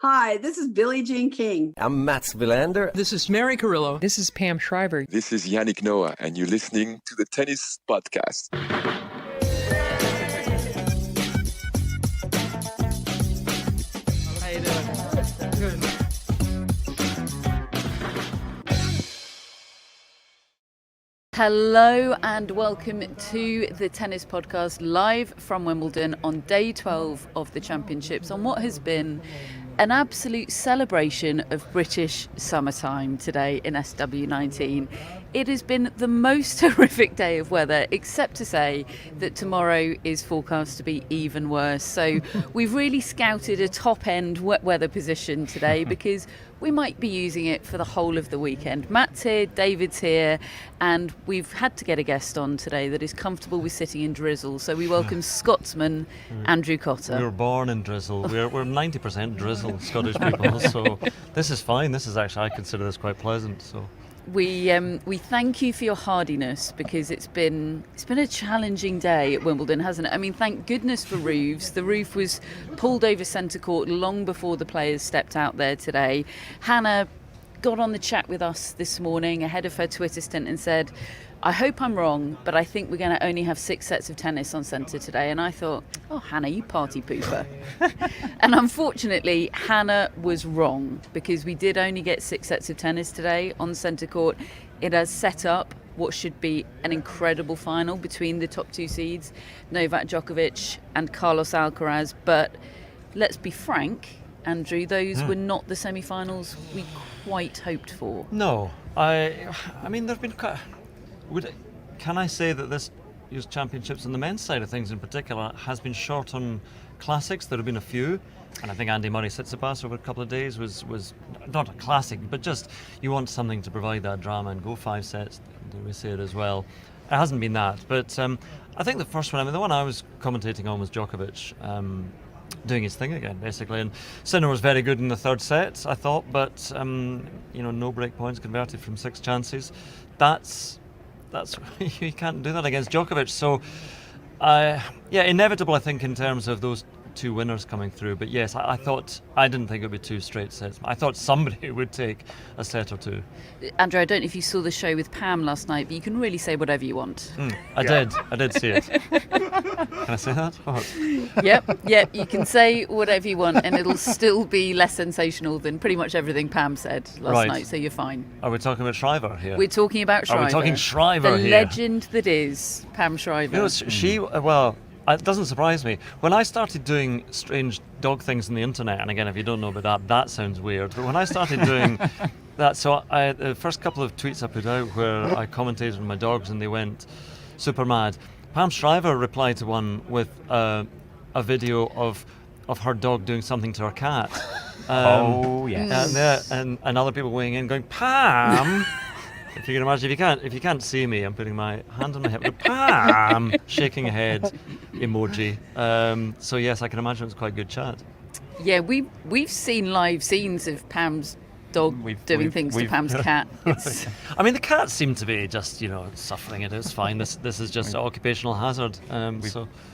Hi, this is Billie Jean King. I'm Mats Wilander. This is Mary Carrillo. This is Pam Shriver. This is Jannik, and you're listening to the Tennis Podcast. How you doing? Good. Hello and welcome to the Tennis Podcast live from Wimbledon on day 12 of the Championships on what has been an absolute celebration of British summertime today in SW19. It has been the most horrific day of weather, except to say that tomorrow is forecast to be even worse. So we've really scouted a top-end wet weather position today because we might be using it for the whole of the weekend. Matt's here, David's here, and we've had to get a guest on today that is comfortable with sitting in drizzle. So we welcome Scotsman Andrew Cotter. We were born in drizzle. We're 90% drizzle, Scottish people. So this is fine. This is actually, I consider this quite pleasant. So. We thank you for your hardiness because it's been a challenging day at Wimbledon, hasn't it? I mean, thank goodness for roofs. The roof was pulled over centre court long before the players stepped out there today. Hannah got on the chat with us this morning ahead of her Twitter stint and said, I hope I'm wrong, but I think we're going to only have 6 sets of tennis on centre today. And I thought, oh, Hannah, you party pooper. And unfortunately, Hannah was wrong because we did only get 6 sets of tennis today on centre court. It has set up what should be an incredible final between the top 2 seeds, Novak Djokovic and Carlos Alcaraz. But let's be frank, Andrew, those were not the semi-finals we quite hoped for. No, I mean, there have been quite... Can I say that this year's Championships on the men's side of things in particular has been short on classics? There have been a few, and I think Andy Murray Tsitsipas over a couple of days was not a classic, but just you want something to provide that drama and go 5 sets, dare we say it as well. It hasn't been that, but I think the first one, I mean the one I was commentating on was Djokovic doing his thing again, basically. And Sinner was very good in the third set, I thought, but no break points converted from 6 chances. That's you can't do that against Djokovic. So, inevitable, I think, in terms of those 2 winners coming through. But yes, I didn't think it would be 2 straight sets. I thought somebody would take a set or 2. Andrew, I don't know if you saw the show with Pam last night, but you can really say whatever you want. I did see it. Can I say that? What? Yep, you can say whatever you want and it'll still be less sensational than pretty much everything Pam said last night, so you're fine. Are we talking about Shriver here? We're talking about Shriver. Are we talking Shriver here? The legend that is Pam Shriver. It doesn't surprise me. When I started doing strange dog things on the internet, and again, if you don't know about that sounds weird, but when I started doing that, so the first couple of tweets I put out where I commentated on my dogs and they went super mad, Pam Shriver replied to one with a video of her dog doing something to her cat. Yes. And other people weighing in going, Pam! If you can imagine, if you can't see me, I'm putting my hand on my hip, Pam, shaking a head emoji. So yes, I can imagine it was quite a good chat. Yeah, we've seen live scenes of Pam's dog doing things to Pam's cat. I mean, the cats seem to be just suffering it. It's fine. This is just occupational hazard.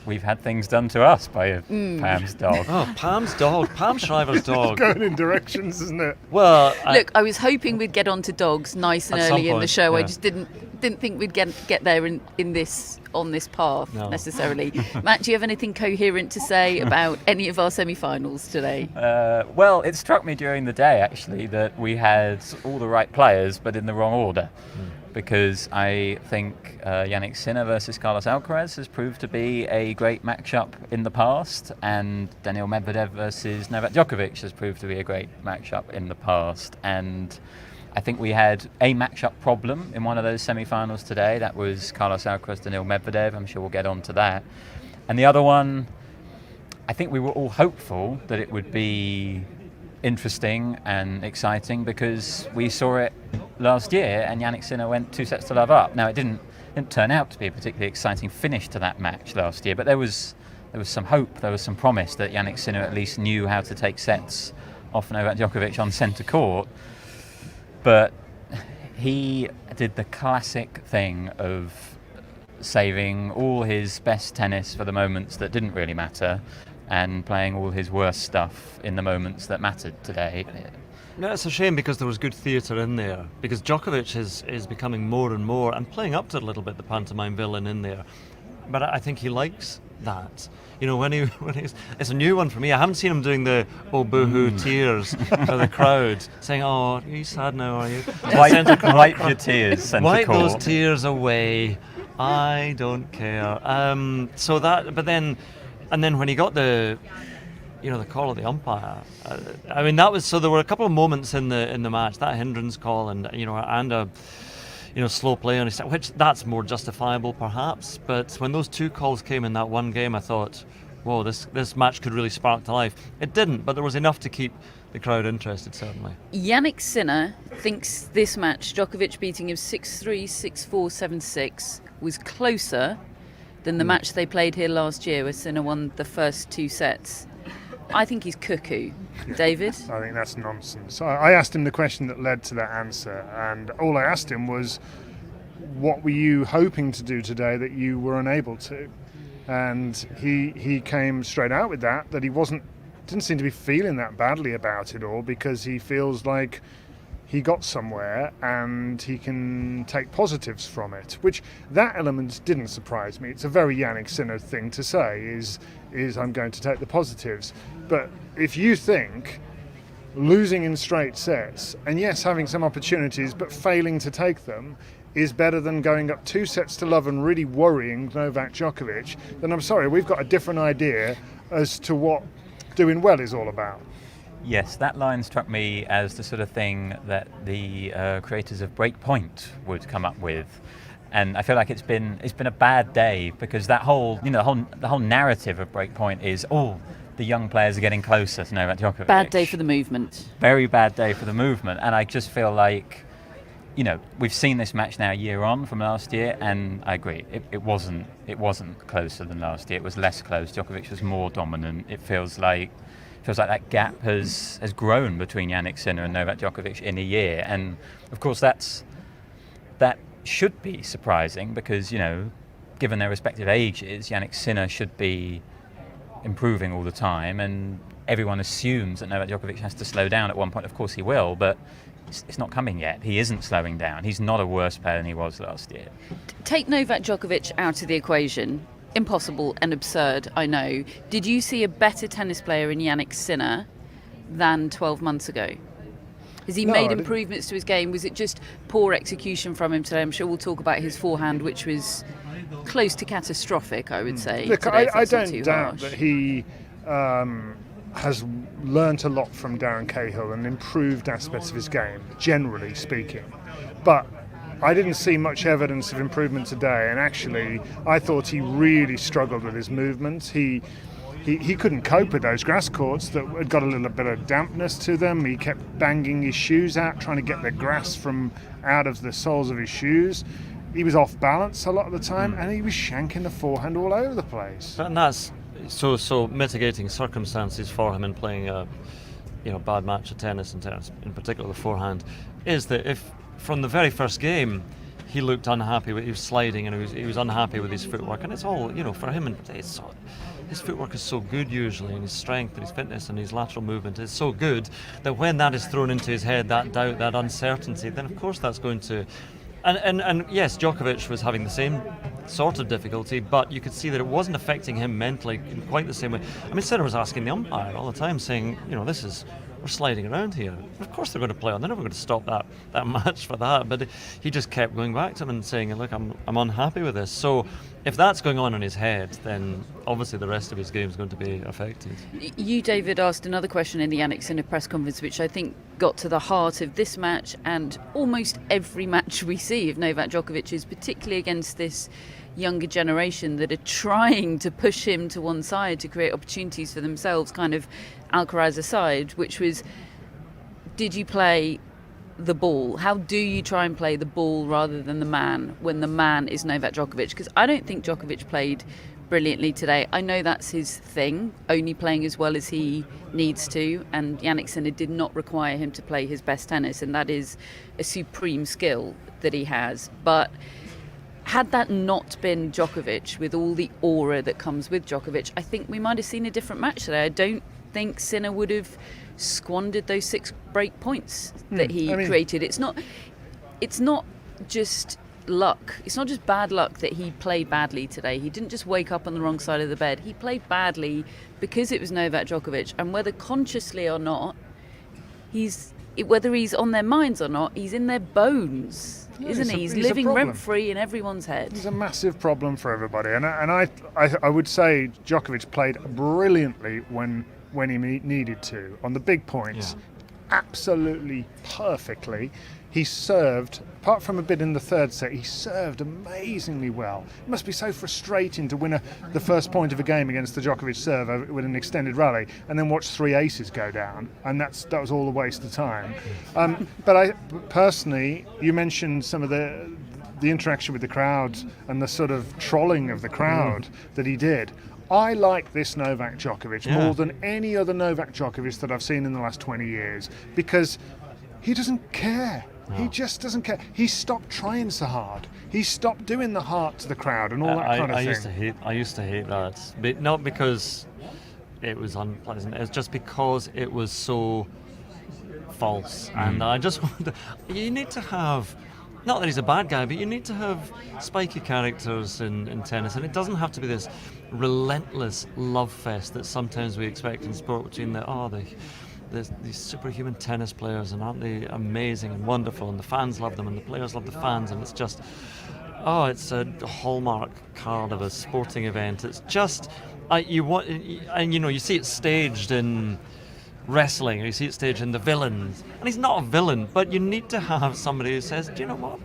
We've had things done to us by Pam's dog. Oh, Pam's dog, Pam Shriver's dog. It's going in directions, isn't it? Well, look, I was hoping we'd get onto dogs nice and early in the show. Yeah. I just didn't think we'd get there on this path necessarily. Matt, do you have anything coherent to say about any of our semi-finals today? Well, it struck me during the day actually that we had all the right players but in the wrong order. Because I think Jannik Sinner versus Carlos Alcaraz has proved to be a great matchup in the past, and Daniil Medvedev versus Novak Djokovic has proved to be a great matchup in the past. And I think we had a matchup problem in one of those semi-finals today. That was Carlos Alcaraz, Daniil Medvedev. I'm sure we'll get on to that. And the other one, I think we were all hopeful that it would be interesting and exciting because we saw it last year and Jannik Sinner went 2 sets to love up. Now, it didn't turn out to be a particularly exciting finish to that match last year, but there was some hope, there was some promise that Jannik Sinner at least knew how to take sets off Novak Djokovic on centre court. But he did the classic thing of saving all his best tennis for the moments that didn't really matter and playing all his worst stuff in the moments that mattered today. No, it's a shame because there was good theatre in there. Because Djokovic is becoming more and more, and playing up to it a little bit, the pantomime villain in there. But I think he likes that. You know, when he's, it's a new one for me. I haven't seen him doing the "oh boo-hoo" tears for the crowd, saying, "Oh, are you sad now? Are you?" Wipe your tears, centre Wipe court. those tears away. I don't care. So that, but then, and then when he got the call of the umpire. I mean, that was so. There were a couple of moments in the match, that hindrance call, and a slow play on his side, which that's more justifiable perhaps. But when those two calls came in that one game, I thought, whoa, this match could really spark to life. It didn't, but there was enough to keep the crowd interested, certainly. Jannik Sinner thinks this match, Djokovic beating him 6-3, 6-4, 7-6, was closer than the match they played here last year where Sinner won the first 2 sets. I think he's cuckoo. David? I think that's nonsense. I asked him the question that led to that answer, and all I asked him was, what were you hoping to do today that you were unable to? And he came straight out with that he didn't seem to be feeling that badly about it all, because he feels like he got somewhere and he can take positives from it, which that element didn't surprise me. It's a very Jannik Sinner thing to say, is I'm going to take the positives. But if you think losing in straight sets, and yes, having some opportunities but failing to take them, is better than going up 2-0 and really worrying Novak Djokovic, then I'm sorry, we've got a different idea as to what doing well is all about. Yes, that line struck me as the sort of thing that the creators of Breakpoint would come up with, and I feel like it's been a bad day, because that whole the whole narrative of Breakpoint is the young players are getting closer to Novak Djokovic. Bad day for the movement. Very bad day for the movement, and I just feel like we've seen this match now a year on from last year, and I agree it wasn't closer than last year. It was less close. Djokovic was more dominant. It feels like that gap has grown between Jannik Sinner and Novak Djokovic in a year, and of course that should be surprising, because given their respective ages, Jannik Sinner should be improving all the time, and everyone assumes that Novak Djokovic has to slow down at one point. Of course he will, but it's not coming yet. He isn't slowing down. He's not a worse player than he was last year. Take Novak Djokovic out of the equation. Impossible and absurd, I know. Did you see a better tennis player in Jannik Sinner than 12 months ago? Has he made improvements to his game? Was it just poor execution from him today? I'm sure we'll talk about his forehand, which was close to catastrophic, I would say. Look, today, I don't doubt that he has learnt a lot from Darren Cahill and improved aspects of his game, generally speaking. But I didn't see much evidence of improvement today, and actually I thought he really struggled with his movements. He couldn't cope with those grass courts that had got a little bit of dampness to them. He kept banging his shoes out, trying to get the grass from out of the soles of his shoes. He was off balance a lot of the time, and he was shanking the forehand all over the place. And that's so mitigating circumstances for him in playing a bad match of tennis, in particular the forehand, is that if from the very first game he looked unhappy, he was sliding and he was unhappy with his footwork, and it's all for him, and his footwork is so good usually, and his strength and his fitness and his lateral movement is so good that when that is thrown into his head, that doubt, that uncertainty, then of course that's going to. And yes, Djokovic was having the same sort of difficulty, but you could see that it wasn't affecting him mentally in quite the same way. I mean, Sinner was asking the umpire all the time, saying, we're sliding around here. Of course they're going to play on. They're never going to stop that match for that. But he just kept going back to him and saying, look, I'm unhappy with this. So if that's going on in his head, then obviously the rest of his game is going to be affected. You, David, asked another question in the Jannik Sinner press conference, which I think got to the heart of this match and almost every match we see of Novak Djokovic's, particularly against this younger generation that are trying to push him to one side to create opportunities for themselves, kind of Alcaraz aside, which was, did you play the ball? How do you try and play the ball rather than the man when the man is Novak Djokovic? Because I don't think Djokovic played brilliantly today. I know that's his thing, only playing as well as he needs to, and Jannik Sinner did not require him to play his best tennis, and that is a supreme skill that he has. But had that not been Djokovic, with all the aura that comes with Djokovic, I think we might have seen a different match today. I don't think Sinner would have squandered those 6 break points that he created. It's not just luck. It's not just bad luck that he played badly today. He didn't just wake up on the wrong side of the bed. He played badly because it was Novak Djokovic, and whether consciously or not, whether he's on their minds or not, he's in their bones. Isn't he? He's living rent-free in everyone's head. He's a massive problem for everybody. And I would say Djokovic played brilliantly when he needed to. On the big points, absolutely perfectly. He served, apart from a bit in the third set, he served amazingly well. It must be so frustrating to win the first point of a game against the Djokovic serve with an extended rally and then watch 3 aces go down, and that was all a waste of time. But personally, you mentioned some of the interaction with the crowd and the sort of trolling of the crowd that he did. I like this Novak Djokovic more than any other Novak Djokovic that I've seen in the last 20 years, because he doesn't care. No. He just doesn't care. He stopped trying so hard. He stopped doing the heart to the crowd and all that kind of thing. I used to hate that, but not because it was unpleasant. It's just because it was so false. And I just wonder, you need to have, not that he's a bad guy, but you need to have spiky characters in tennis, and it doesn't have to be this relentless love fest that sometimes we expect in sport between these superhuman tennis players, and aren't they amazing and wonderful, and the fans love them and the players love the fans, and it's just it's a hallmark card of a sporting event. It's just you see it staged in wrestling, or you see it staged in The Villains, and he's not a villain, but you need to have somebody who says, do you know what,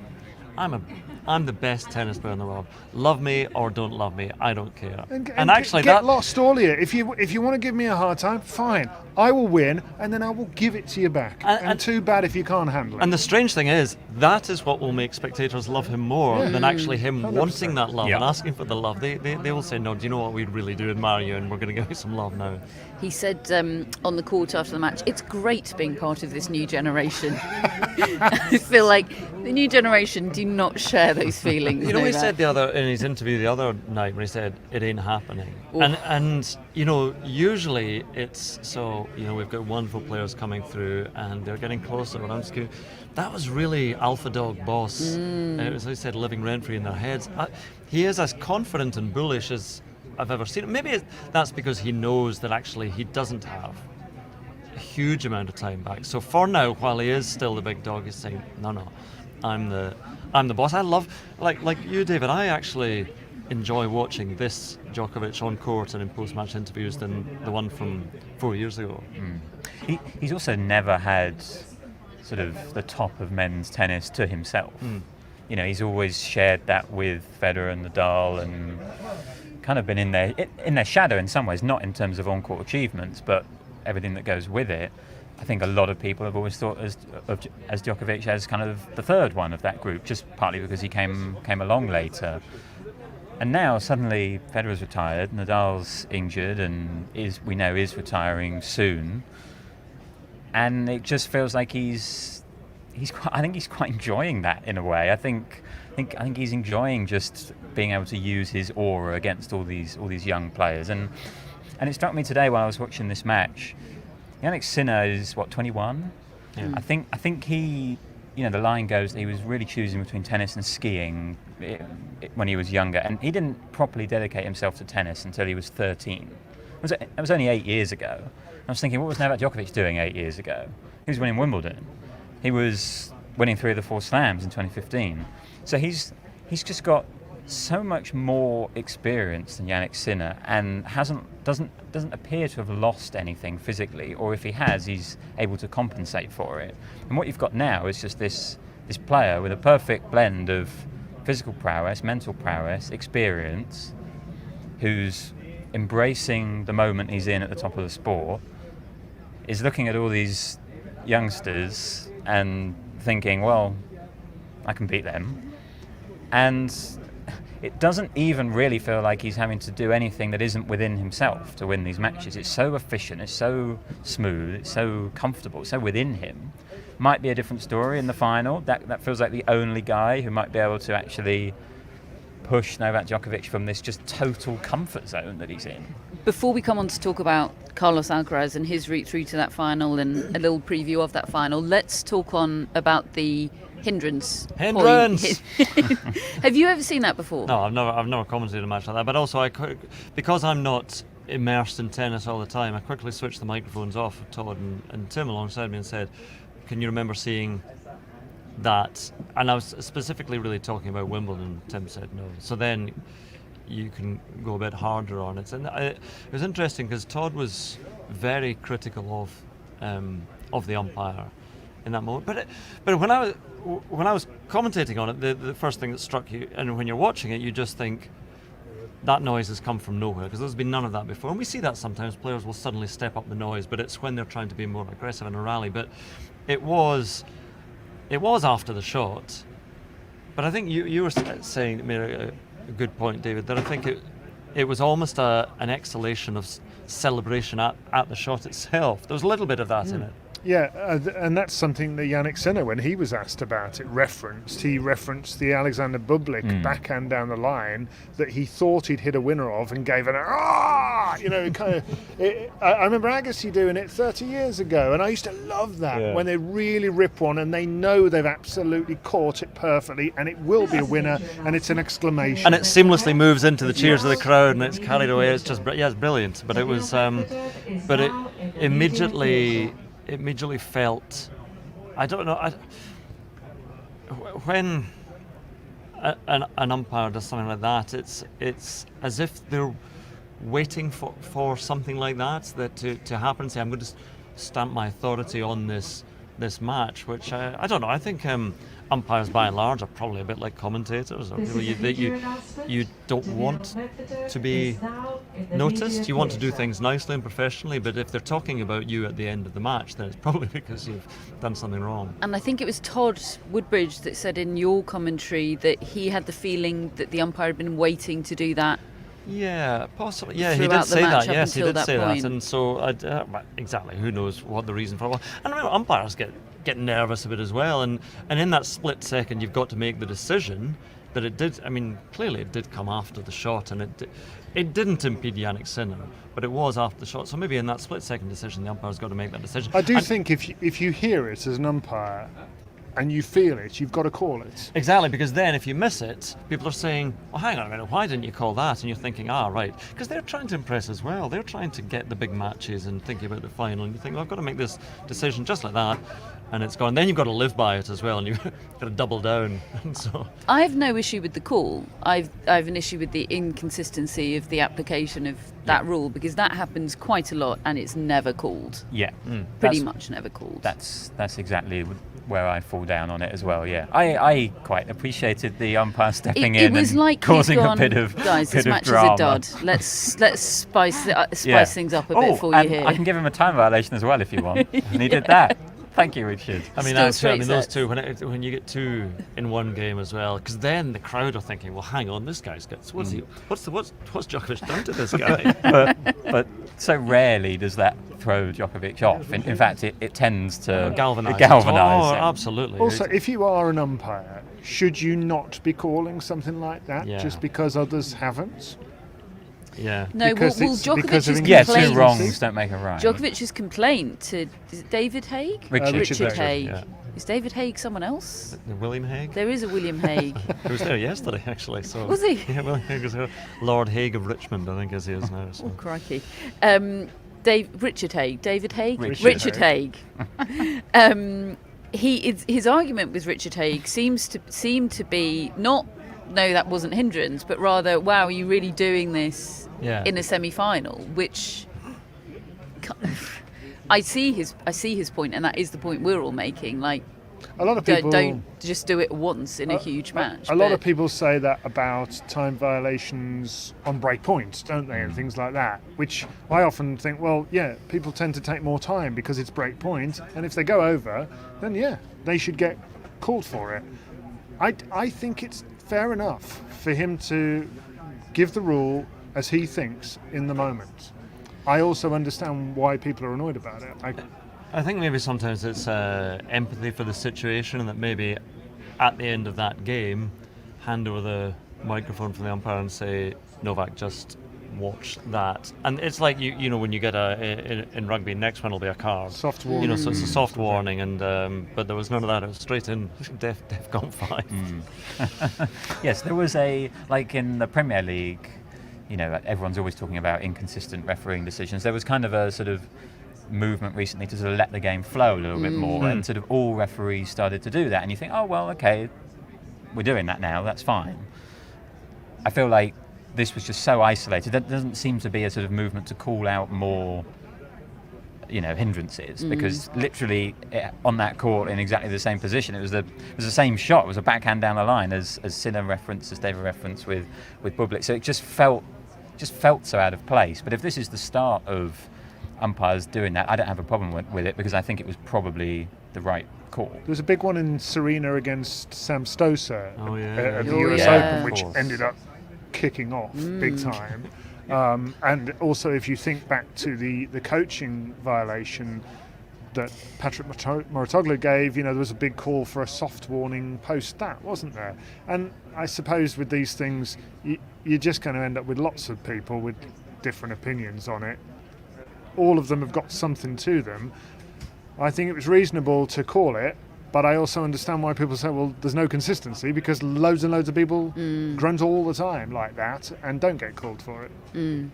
I'm the best tennis player in the world. Love me or don't love me, I don't care. And actually, get lost, all of you. If you want to give me a hard time, fine. I will win, and then I will give it to you back. And too bad if you can't handle it. And the strange thing is, that is what will make spectators love him more than actually him 100%. Wanting that love and asking for the love. They will say, no, do you know what, we really do admire you, and we're going to give you some love now. He said on the court after the match, it's great being part of this new generation. I feel like the new generation do not share those feelings. You know, he said in his interview the other night when he said it ain't happening. And usually it's so, we've got wonderful players coming through and they're getting closer, but I'm just kidding. That was really alpha dog boss. It was, as I said, living rent free in their heads. He is as confident and bullish as I've ever seen him. Maybe that's because he knows that actually he doesn't have a huge amount of time back. So for now, while he is still the big dog, he's saying, no, I'm the boss. I love, like you, David, I actually enjoy watching this Djokovic on court and in post-match interviews than the one from 4 years ago. He's also never had sort of the top of men's tennis to himself. He's always shared that with Federer and Nadal, and kind of been in their shadow in some ways, not in terms of on-court achievements, but everything that goes with it. I think a lot of people have always thought as Djokovic as kind of the third one of that group, just partly because he came along later. And now suddenly Federer's retired, Nadal's injured, and is retiring soon. And it just feels like he's quite enjoying that in a way. I think he's enjoying just being able to use his aura against all these young players. And it struck me today while I was watching this match. Jannik Sinner is 21. Yeah. I think he, the line goes that he was really choosing between tennis and skiing when he was younger, and he didn't properly dedicate himself to tennis until he was 13. It was only 8 years ago. I was thinking, what was Novak Djokovic doing 8 years ago? He was winning Wimbledon. He was winning 3 of the 4 slams in 2015. So he's just got so much more experience than Jannik Sinner, and doesn't appear to have lost anything physically, or if he has, he's able to compensate for it. And what you've got now is just this player with a perfect blend of physical prowess, mental prowess, experience, who's embracing the moment he's in at the top of the sport, is looking at all these youngsters and thinking, well, I can beat them. And it doesn't even really feel like he's having to do anything that isn't within himself to win these matches. It's so efficient, it's so smooth, it's so comfortable, it's so within him. Might be a different story in the final. That feels like the only guy who might be able to actually push Novak Djokovic from this just total comfort zone that he's in. Before we come on to talk about Carlos Alcaraz and his route through to that final and a little preview of that final, let's talk on about the hindrance. Hindrance! Have you ever seen that before? No, I've never commentated a match like that. But also, because I'm not immersed in tennis all the time, I quickly switched the microphones off with Todd and Tim alongside me and said, "Can you remember seeing that?" And I was specifically really talking about Wimbledon. Tim said no. So then you can go a bit harder on it. And it was interesting because Todd was very critical of the umpire in that moment. But when I was commentating on it, the first thing that struck you, and when you're watching it, you just think that noise has come from nowhere, because there's been none of that before. And we see that sometimes players will suddenly step up the noise, but it's when they're trying to be more aggressive in a rally. But it was after the shot. But I think you were saying, made a good point, David, that I think it was almost an exhalation of celebration at the shot itself. There was a little bit of that in it. Yeah, and that's something that Jannik Sinner, when he was asked about it, referenced. He referenced the Alexander Bublik backhand down the line that he thought he'd hit a winner of and gave an kind of. I remember Agassi doing it 30 years ago, and I used to love that when they really rip one and they know they've absolutely caught it perfectly, and it will be a winner, and it's an exclamation. And it seamlessly moves into the cheers of the crowd, and it's carried away. It's just it's brilliant. But it was, but it immediately felt, I don't know, when an umpire does something like that, it's as if they're waiting for something like that to happen. Say, I'm going to stamp my authority on this match, which I don't know. I think umpires by and large are probably a bit like commentators. Or you don't want to be noticed. You want to do things nicely and professionally, but if they're talking about you at the end of the match, then it's probably because you've done something wrong. And I think it was Todd Woodbridge that said in your commentary that he had the feeling that the umpire had been waiting to do that. Yeah, possibly. Yeah, he Throughout did the say match that. up Yes, he until did that say point. that. And so, exactly, who knows what the reason for it was. And remember, umpires get nervous a bit as well. And in that split second, you've got to make the decision that it did. I mean, clearly it did come after the shot, and it didn't impede Jannik Sinner, but it was after the shot. So maybe in that split second decision, the umpire's got to make that decision. I do think if you hear it as an umpire and you feel it, you've got to call it. Exactly, because then if you miss it, people are saying, well, hang on a minute, why didn't you call that? And you're thinking, right. Because they're trying to impress as well. They're trying to get the big matches and thinking about the final. And you think, well, I've got to make this decision just like that. And it's gone. Then you've got to live by it as well, and you've got to double down. And so I have no issue with the call. I've an issue with the inconsistency of the application of that rule, because that happens quite a lot and it's never called. Yeah, Pretty much never called. That's exactly where I fall down on it as well. Yeah, I quite appreciated the umpire stepping in was and like causing gone, a bit of guys. bit This of match drama. is a dud. Let's spice things up a bit for you and here. I can give him a time violation as well if you want. And he did that. Thank you, Richard. I mean, Still actually, those straight two, when you get two in one game as well, because then the crowd are thinking, well, hang on, this guy's got what's Djokovic done to this guy? but so rarely does that throw Djokovic off. In fact, it tends to galvanise. Galvanise him. Absolutely. Also, if you are an umpire, should you not be calling something like that just because others haven't? Yeah. No, Because well, it's because of Djokovic's Yeah, complaint. two wrongs don't make a right. Djokovic's complaint to is it David Haig? Richard Haig. yeah. Is David Haig someone else? William Hague? There is a William Haig. He was there yesterday, actually. So Was he? Yeah, William Hague was there. Lord Hague of Richmond, I think, as he is now. So. Oh, crikey. Richard Haig. David Haig? Richard Haig. His argument with Richard Haig seem to be not, no, that wasn't hindrance, but rather, wow, are you really doing this in a semi-final? Which I see his point, and that is the point we're all making. Like, A lot of people don't just do it once in a huge match. A lot of people say that about time violations on break points, don't they, and things like that, which I often think, well, yeah, people tend to take more time because it's break point, and if they go over, then yeah, they should get called for it. I think it's fair enough for him to give the rule as he thinks in the moment. I also understand why people are annoyed about it. I think maybe sometimes it's empathy for the situation, and that maybe at the end of that game, hand over microphone from the umpire and say, Novak, just watch that. And it's like, you know, when you get in rugby, next one will be a card. Soft warning. You know, so it's a soft warning, and but there was none of that. It was straight in, DEFCON 5. Yes, there was like in the Premier League, you know, everyone's always talking about inconsistent refereeing decisions. There was kind of a sort of movement recently to sort of let the game flow a little bit more, and sort of all referees started to do that, and you think, oh well, okay, we're doing that now, that's fine. I feel like this was just so isolated. There doesn't seem to be a sort of movement to call out more, you know, hindrances, because literally on that court in exactly the same position, it was the same shot. It was a backhand down the line, as Sinner referenced, as David referenced with Bublik. So it just felt so out of place. But if this is the start of umpires doing that, I don't have a problem with it, because I think it was probably the right call. There was a big one in Serena against Sam Stosur at the US yeah. Open, which ended up kicking off big time. And also, if you think back to the coaching violation that Patrick Mouratoglou gave, you know, there was a big call for a soft warning post that, wasn't there? And I suppose with these things, you're just going to end up with lots of people with different opinions on it. All of them have got something to them. I think it was reasonable to call it, but I also understand why people say, well, there's no consistency, because loads and loads of people grunt all the time like that and don't get called for it.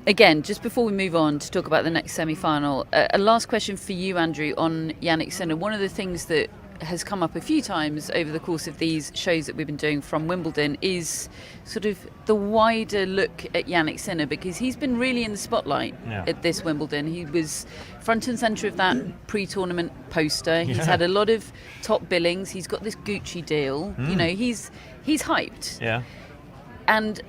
Again, just before we move on to talk about the next semi-final, a last question for you, Andrew, on Jannik Sinner. One of the things that has come up a few times over the course of these shows that we've been doing from Wimbledon is sort of the wider look at Jannik Sinner, because he's been really in the spotlight at this Wimbledon. He was front and centre of that pre-tournament poster. He's had a lot of top billings. He's got this Gucci deal. You know, he's hyped. Yeah. And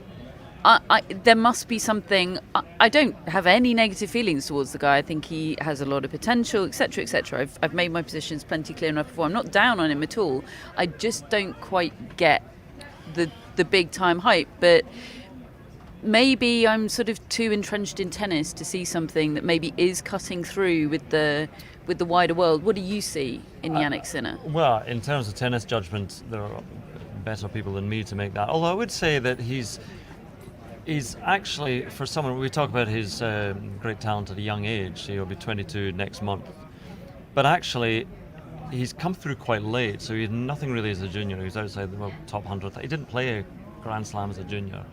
there must be something. I don't have any negative feelings towards the guy. I think he has a lot of potential, etc., etc. I've made my positions plenty clear enough before. I'm not down on him at all. I just don't quite get the big time hype. But maybe I'm sort of too entrenched in tennis to see something that maybe is cutting through with the wider world. What do you see in Jannik Sinner? Well, in terms of tennis judgment, there are better people than me to make that. Although I would say that he's actually, for someone, we talk about his great talent at a young age. He'll be 22 next month. But actually, he's come through quite late, so he had nothing really as a junior. He was outside the top 100. He didn't play a Grand Slam as a junior.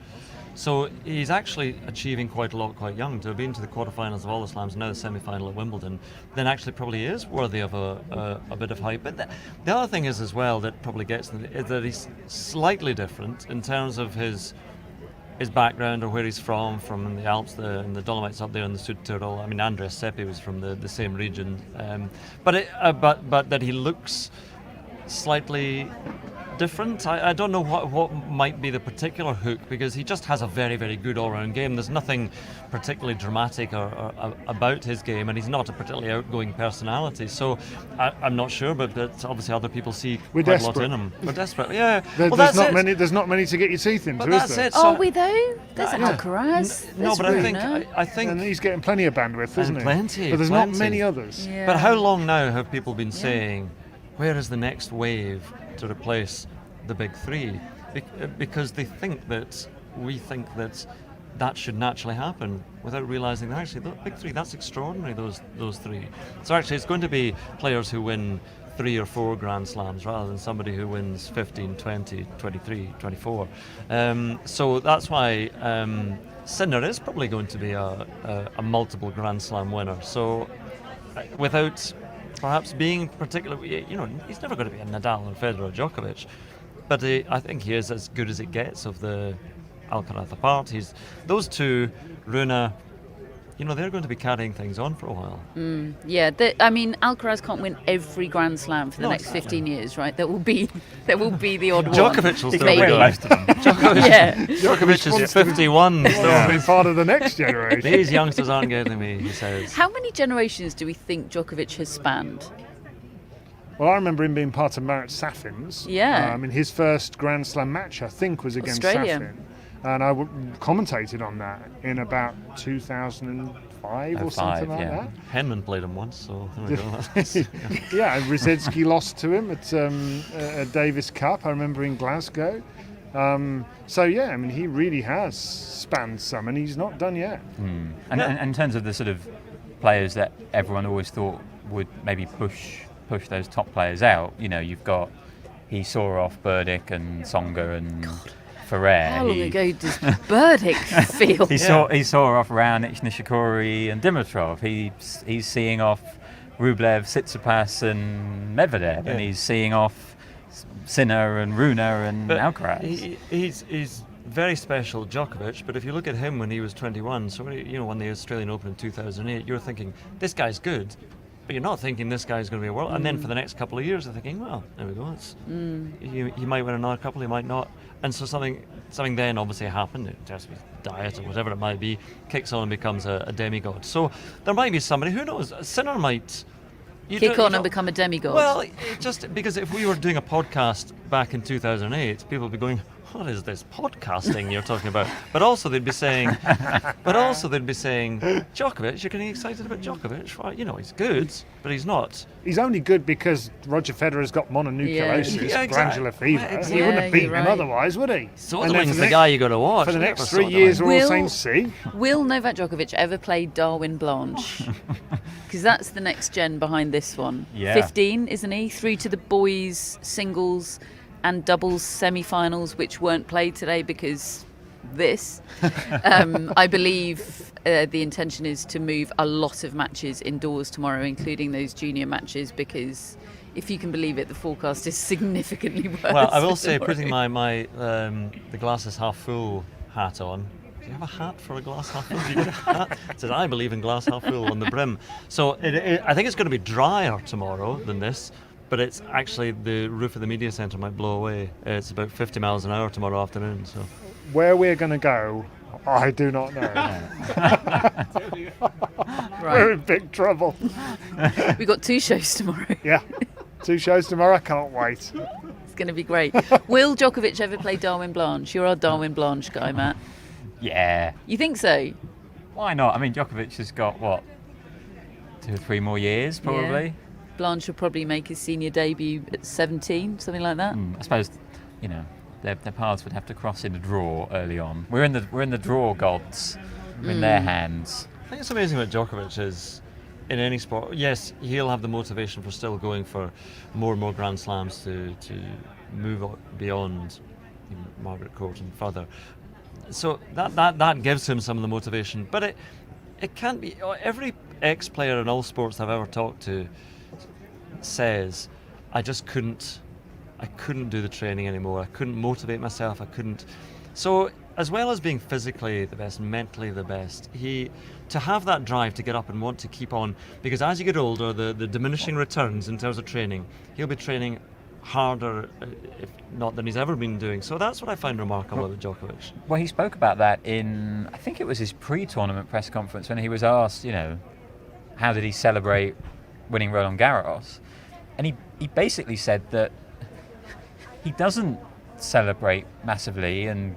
So he's actually achieving quite a lot quite young. To have been to the quarterfinals of all the slams, now the semi-final at Wimbledon, then actually probably is worthy of a bit of hype. But the other thing is as well that probably gets them is that he's slightly different in terms of his background or where he's from the Alps and the Dolomites up there in the Südtirol. I mean, Andreas Seppi was from the same region, but that he looks slightly different. I don't know what might be the particular hook, because he just has a very, very good all-round game. There's nothing particularly dramatic or about his game, and he's not a particularly outgoing personality. So I'm not sure, but obviously other people see quite a lot in him. We're desperate, yeah. There's not many to get your teeth into, but is there? Are we though? There's Alcaraz. No, but I think, and he's getting plenty of bandwidth, isn't he? Plenty. But there's not many others. Yeah. But how long now have people been saying, where is the next wave to replace the big three? Because we think that should naturally happen, without realising that actually the big three, that's extraordinary, those three. So actually it's going to be players who win 3 or 4 Grand Slams rather than somebody who wins 15, 20, 23, 24. So that's why Sinner is probably going to be a multiple Grand Slam winner. So without perhaps being particularly, you know, he's never going to be a Nadal or Federer or Djokovic, but I think he is as good as it gets of the Alcaraz apart. Those two, Rune, you know, they're going to be carrying things on for a while. Yeah, I mean, Alcaraz can't win every Grand Slam for the next 15 years, right? There will be the odd one. Djokovic will still maybe. be most of them. Djokovic is 51. Still be part of the next generation. These youngsters aren't getting me, he says. How many generations do we think Djokovic has spanned? Well, I remember him being part of Marat Safin's. Yeah. In his first Grand Slam match, I think, was against Australia. Safin. And I commentated on that in about 2005 or something like that. Henman played him once, so there we go. Yeah, and Rysedzki lost to him at a Davis Cup, I remember, in Glasgow. So yeah, I mean, he really has spanned some, and he's not done yet. And in terms of the sort of players that everyone always thought would maybe push those top players out, you've got, he saw off Burdick and Tsonga and Ferrer. How long ago does Burdick feel? He saw off Raonic, Nishikori and Dimitrov. He's seeing off Rublev, Tsitsipas and Medvedev, and he's seeing off Sinner and Rune and Alcaraz. He's very special, Djokovic, but if you look at him when he was 21, so won the Australian Open in 2008, you're thinking, this guy's good, but you're not thinking this guy's going to be a world. And then for the next couple of years, you're thinking, well, there we go. He might win another couple, he might not. And so something then obviously happened. It just be diet or whatever it might be, kicks on and becomes a demigod. So there might be somebody, who knows, Sinner might kick on and become a demigod. Well, just because if we were doing a podcast back in 2008, people would be going, what is this podcasting you're talking about? But also they'd be saying, Djokovic, you're getting excited about Djokovic? Well, he's good, but he's not. He's only good because Roger Federer's got mononucleosis, glandular fever. He wouldn't have beaten him otherwise, would he? Soderling's the guy you got to watch. For the next 3 years, we're all saying, see? Will Novak Djokovic ever play Darwin Blanche? Because that's the next gen behind this one. Yeah. 15, isn't he? Through to the boys' singles and doubles semi-finals, which weren't played today because this. I believe the intention is to move a lot of matches indoors tomorrow, including those junior matches, because if you can believe it, the forecast is significantly worse. Well, I will say, putting my the glass is half full hat on. Do you have a hat for a glass half full? Do you get a hat? It says, I believe in glass half full on the brim. So I think it's going to be drier tomorrow than this. But it's actually, the roof of the media centre might blow away. It's about 50 miles an hour tomorrow afternoon. So where we're going to go, I do not know. We're in big trouble. We've got 2 shows tomorrow. Yeah, 2 shows tomorrow. I can't wait. It's going to be great. Will Djokovic ever play Darwin Blanche? You're our Darwin Blanche guy, Matt. Yeah. You think so? Why not? I mean, Djokovic has got, 2 or 3 more years, probably. Yeah. Blanche will probably make his senior debut at 17, something like that. I suppose, their paths would have to cross in a draw early on. We're in the draw gods. We're in their hands. I think it's amazing what Djokovic is in any sport. Yes, he'll have the motivation for still going for more and more Grand Slams to move beyond Margaret Court and further. So that gives him some of the motivation. But it can't be. Every ex-player in all sports I've ever talked to says, I couldn't do the training anymore. I couldn't motivate myself. I couldn't. So as well as being physically the best, mentally the best, to have that drive to get up and want to keep on, because as you get older, the diminishing returns in terms of training, he'll be training harder, if not than he's ever been doing. So that's what I find remarkable about Djokovic. Well, he spoke about that in, I think it was his pre-tournament press conference, when he was asked, how did he celebrate winning Roland Garros? And he basically said that he doesn't celebrate massively and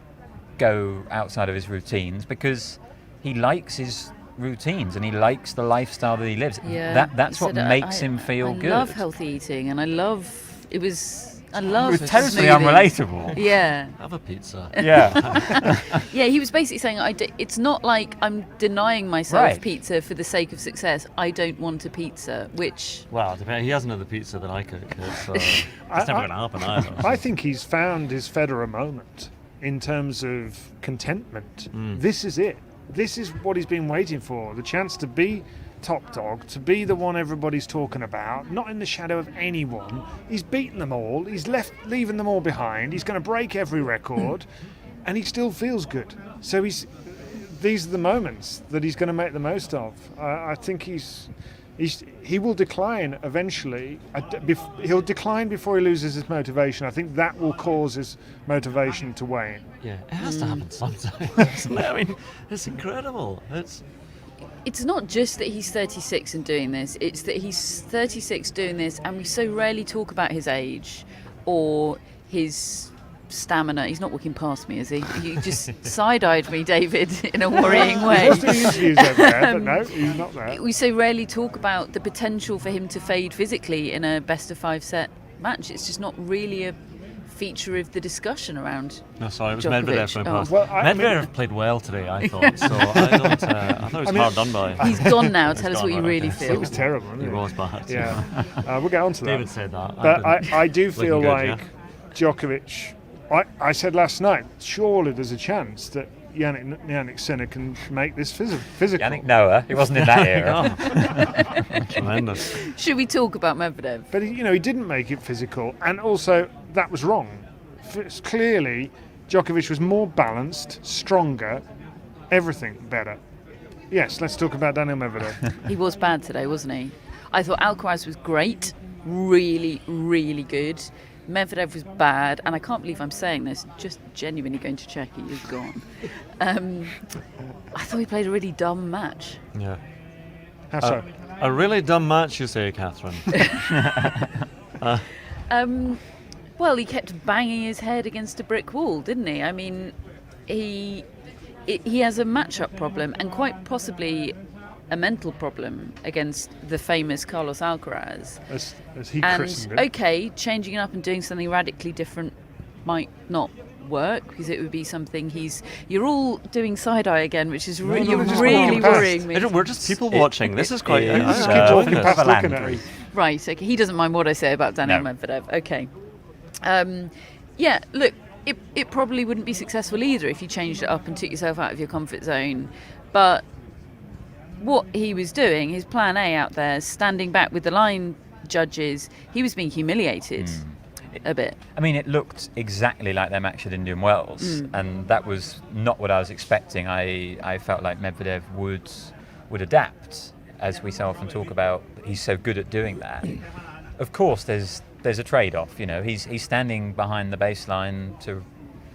go outside of his routines because he likes his routines and he likes the lifestyle that he lives. Yeah, that's what makes him feel good. I love healthy eating, and I love It was totally unrelatable. Yeah. Have a pizza. Yeah. Yeah, he was basically saying, it's not like I'm denying myself pizza for the sake of success. I don't want a pizza, which... Well, he hasn't had the pizza that I cook, so it's never going to happen either. I think he's found his Federer moment in terms of contentment. This is it. This is what he's been waiting for, the chance to be top dog, to be the one everybody's talking about, not in the shadow of anyone. He's beaten them all, he's leaving them all behind, he's going to break every record, and he still feels good. So these are the moments that he's going to make the most of. I think he will decline eventually. He'll decline before he loses his motivation. I think that will cause his motivation to wane. Yeah, it has to happen sometimes. I mean, it's incredible. It's not just that he's 36 and doing this, it's that he's 36 doing this and we so rarely talk about his age or his stamina. He's not walking past me, is he? You just side-eyed me, David, in a worrying way. He's doing interviews over there, but no, he's not there. We so rarely talk about the potential for him to fade physically in a best-of-5 set match. It's just not really a feature of the discussion around. No, sorry, it was Djokovic. Medvedev going Oh. past. Well, Medvedev played well today, I thought. So I don't. I thought it was hard done by. He's gone now. Tell us gone, what you right, really okay. It feel. was terrible, wasn't He it? was bad. Yeah. We'll get on to that. David said that. But didn't. I do feel Looking good, like Djokovic. I said last night, surely there's a chance that Jannik Sinner can make this physical. Yannick Noah, he wasn't in that era. Oh. Tremendous. Should we talk about Medvedev? But he didn't make it physical, and also that was wrong. Clearly, Djokovic was more balanced, stronger, everything better. Yes, let's talk about Daniil Medvedev. He was bad today, wasn't he? I thought Alcaraz was great, really, really good. Medvedev was bad, and I can't believe I'm saying this, just genuinely going to check he is gone. I thought he played a really dumb match. Yeah. How so? A really dumb match, you say, Catherine. Well, he kept banging his head against a brick wall, didn't he? I mean, he has a match-up problem, and quite possibly a mental problem against the famous Carlos Alcaraz. As he And christened it. okay, changing it up and doing something radically different might not work, because it would be something you're all doing side-eye again, which is no, you're we're just really walking past. worrying me. We're just people watching. This is quite. It is, Just keep talking uh, past looking at Landry. him. Right, okay. He doesn't mind what I say about Daniil No. Medvedev. Okay. Yeah, look, it probably wouldn't be successful either if you changed it up and took yourself out of your comfort zone. But what he was doing, his plan A out there, standing back with the line judges, he was being humiliated a bit. I mean, it looked exactly like their match at Indian Wells, and that was not what I was expecting. I felt like Medvedev would adapt, as we so often talk about. He's so good at doing that. Of course, there's a trade-off. He's standing behind the baseline to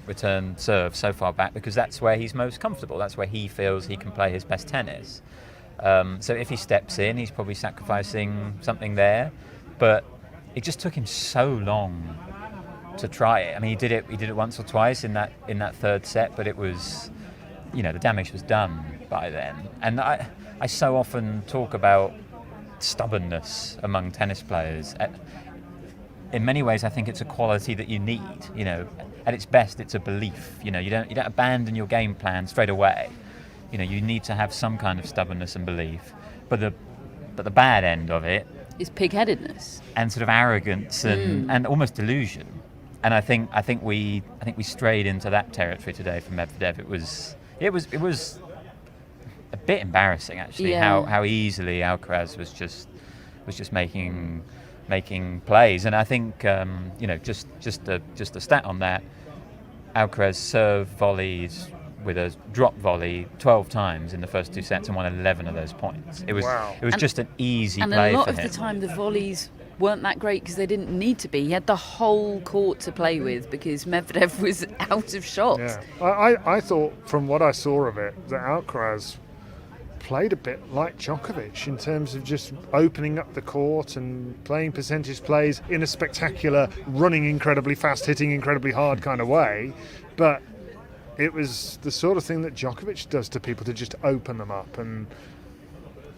return serve so far back because that's where he's most comfortable. That's where he feels he can play his best tennis. So if he steps in, he's probably sacrificing something there. But it just took him so long to try it. I mean, he did it once or twice in that third set, but it was, the damage was done by then. And I so often talk about stubbornness among tennis players. In many ways, I think it's a quality that you need. At its best, it's a belief. You don't abandon your game plan straight away. You need to have some kind of stubbornness and belief. But the bad end of it Is pig-headedness. and sort of arrogance and almost delusion. And I think we strayed into that territory today for Medvedev. It was a bit embarrassing actually how easily Alcaraz was just making plays. And I think just a stat on that, Alcaraz served volleyd with a drop volley 12 times in the first two sets and won 11 of those points. It was just an easy And play a lot for of him. the time, the volleys weren't that great because they didn't need to be. He had the whole court to play with because Medvedev was out of shots. Yeah, I thought from what I saw of it that Alcaraz played a bit like Djokovic in terms of just opening up the court and playing percentage plays in a spectacular, running incredibly fast, hitting incredibly hard kind of way. But it was the sort of thing that Djokovic does to people, to just open them up. And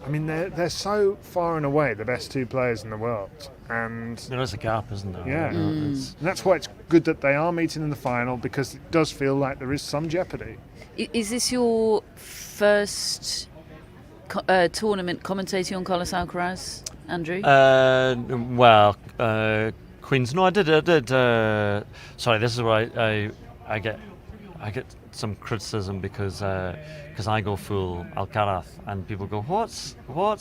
I mean, they're so far and away the best two players in the world. And There is a gap, isn't there? yeah, It's- and that's why it's good that they are meeting in the final, because it does feel like there is some jeopardy. Is this your first tournament commentating on Carlos Alcaraz, Andrew? Queens. No, I did. Sorry, this is where I get some criticism because I go full Alcaraz and people go, what's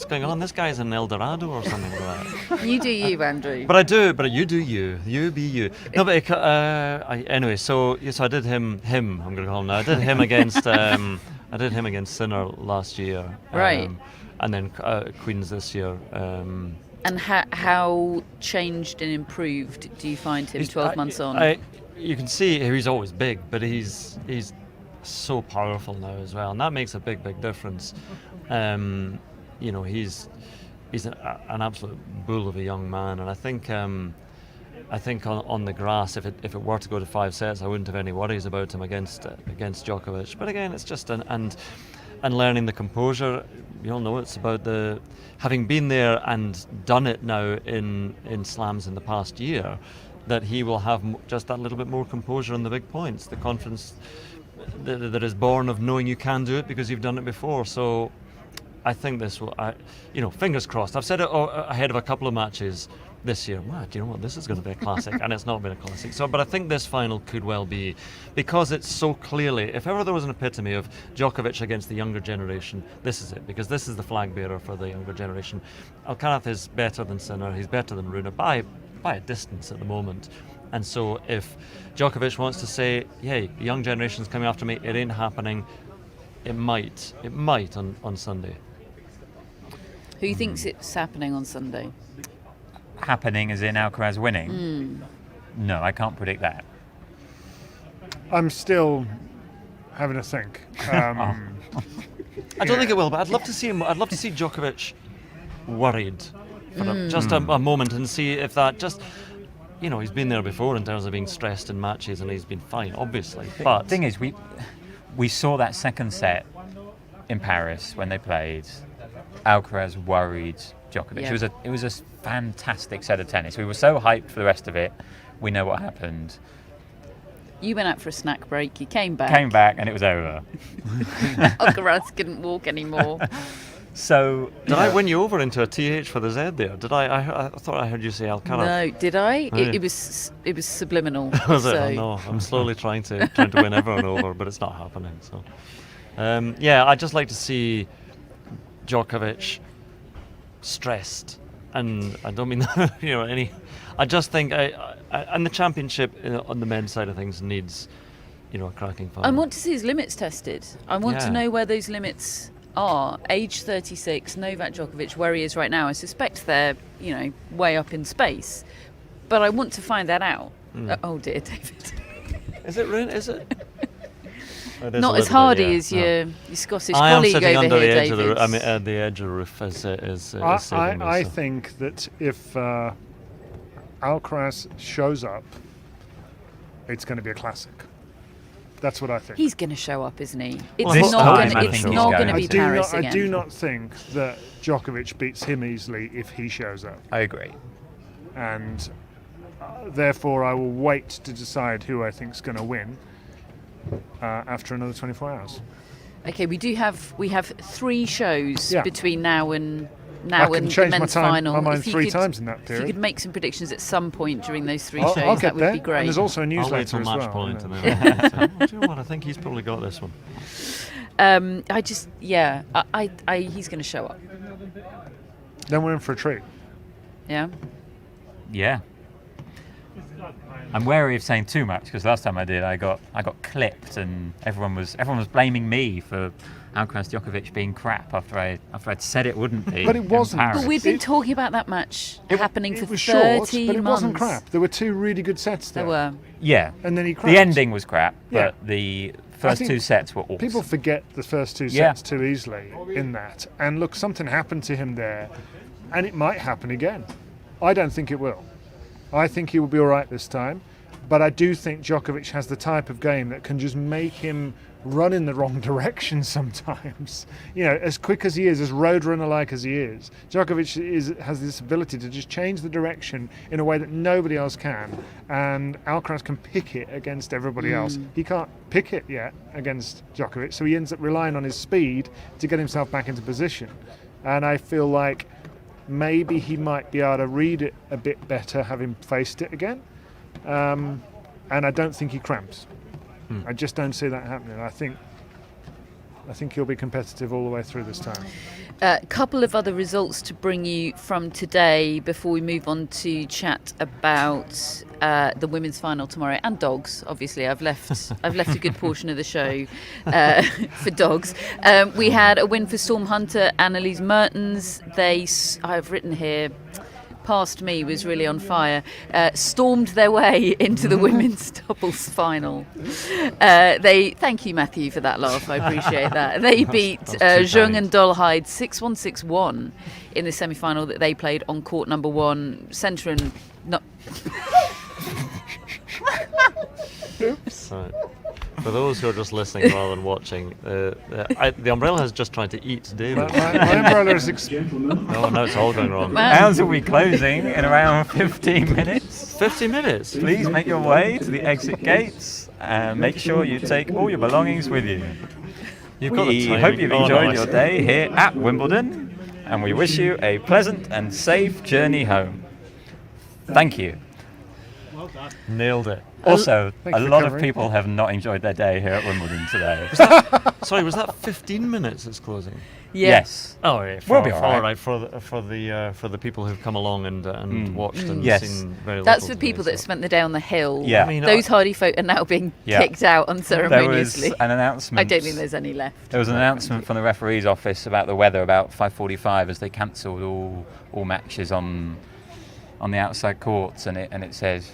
going on? This guy's an El Dorado or something like that. You do you, Andrew. But I do. But you do you. You be you. No, but anyway. So yes, I did him. I'm going to call him now. I did him against. I did him against Sinner last year. Right. And then Queens this year. And how changed and improved do you find him 12 months on? You can see he's always big, but he's so powerful now as well, and that makes a big difference. He's an absolute bull of a young man, and I think on the grass, if it were to go to 5 sets, I wouldn't have any worries about him against Djokovic. But again, it's just and learning the composure. You all know it's about having been there and done it now in slams in the past year. that he will have just that little bit more composure on the big points, the confidence that is born of knowing you can do it because you've done it before. So I think this will, fingers crossed. I've said it ahead of a couple of matches this year. Wow, do you know what? This is going to be a classic, and it's not been a classic. So, but I think this final could well be, because it's so clearly, if ever there was an epitome of Djokovic against the younger generation, this is it, because this is the flag bearer for the younger generation. Alcaraz is better than Sinner, he's better than Rune by a distance at the moment. And so if Djokovic wants to say, hey, the young generation's coming after me, it ain't happening, it might on Sunday. Who thinks it's happening on Sunday? Happening as in Alcaraz winning? No, I can't predict that. I'm still having a think. I don't think it will, but I'd love to see him. I'd love to see Djokovic worried for just a moment and see if that just. He's been there before in terms of being stressed in matches, and he's been fine, obviously. But the thing is, we saw that second set in Paris when they played. Alcaraz worried Djokovic. Yeah. It was a fantastic set of tennis. We were so hyped for the rest of it. We know what happened. You went out for a snack break. You came back. And it was over. Alcaraz couldn't walk anymore. So did I win you over into a TH for the Z there? Did I thought I heard you say Alcaraz. No, did I? Oh, It was subliminal. Was so. it? I know. I'm slowly trying to win everyone over, but it's not happening. So, I'd just like to see Djokovic stressed, and I don't mean any. I just think and the championship on the men's side of things needs, a cracking final. I want to see his limits tested. I want to know where those limits are. Age 36, Novak Djokovic, where he is right now. I suspect they're, way up in space, but I want to find that out. Oh dear, David. Is it? Is it? Not as hardy as your Scottish colleague over here, David. At the edge of the roof is saving me. I think that if Alcaraz shows up, it's going to be a classic. That's what I think. He's going to show up, isn't he? It's not going to be Paris again. I do not think that Djokovic beats him easily if he shows up. I agree. And therefore I will wait to decide who I think is going to win after another 24 hours. Okay, we have 3 shows between now and I can the change men's my final. mind 3 times in that If period. you could make some predictions at some point during those 3 I'll shows, get that would there. be great. And there's also a newsletter as match well. point and then do you know what? I think he's probably got this one. He's going to show up. Then we're in for a treat. Yeah. Yeah. I'm wary of saying too much because last time I did, I got clipped and everyone was blaming me for Alcaraz Djokovic being crap after I'd said it wouldn't be. But it wasn't. But we've been talking about that match happening for 13 short, but it months. wasn't crap. There were 2 really good sets there. There were. Yeah. And then he crapped. The ending was crap, Yeah. but the first 2 sets were awesome. People forget the first 2 sets too easily in that. And look, something happened to him there, and it might happen again. I don't think it will. I think he will be all right this time. But I do think Djokovic has the type of game that can just make him run in the wrong direction sometimes. As quick as he is, as roadrunner-like as he is, Djokovic has this ability to just change the direction in a way that nobody else can. And Alcaraz can pick it against everybody else. He can't pick it yet against Djokovic, so he ends up relying on his speed to get himself back into position. And I feel like maybe he might be able to read it a bit better having faced it again. And I don't think he cramps. I just don't see that happening. I think he'll be competitive all the way through this time. A couple of other results to bring you from today before we move on to chat about the women's final tomorrow and dogs. Obviously, I've left a good portion of the show for dogs. We had a win for Storm Hunter, Annelies Mertens. I've written here. Past me was really on fire, stormed their way into the women's doubles final. Thank you, Matthew, for that laugh. I appreciate that. They beat Jung and Dolhide 6-1, 6-1 in the semi-final that they played on court number 1. Centre and... Oops. For those who are just listening rather than watching, the umbrella has just tried to eat David. My umbrella is No, now it's all going wrong. Hours will be closing in around 15 minutes. 50 minutes? Please make your way to the exit gates and make sure you take all your belongings with you. We hope you've enjoyed your day here at Wimbledon, and we wish you a pleasant and safe journey home. Thank you. Nailed it. Also, Thanks a for lot of covering. people have not enjoyed their day here at Wimbledon today. Sorry, was that 15 minutes it's closing? Yeah. Yes. Oh, yeah, We'll be all right. right for the people who've come along and watched and Yes. seen very little. That's for people today, that spent the day on the hill. Yeah. I mean, Those hardy folk are now being Yeah. kicked out There was unceremoniously. an announcement. I don't think there's any left. There was an announcement from the referee's office about the weather about 5:45 as they cancelled all matches on the outside courts, and it says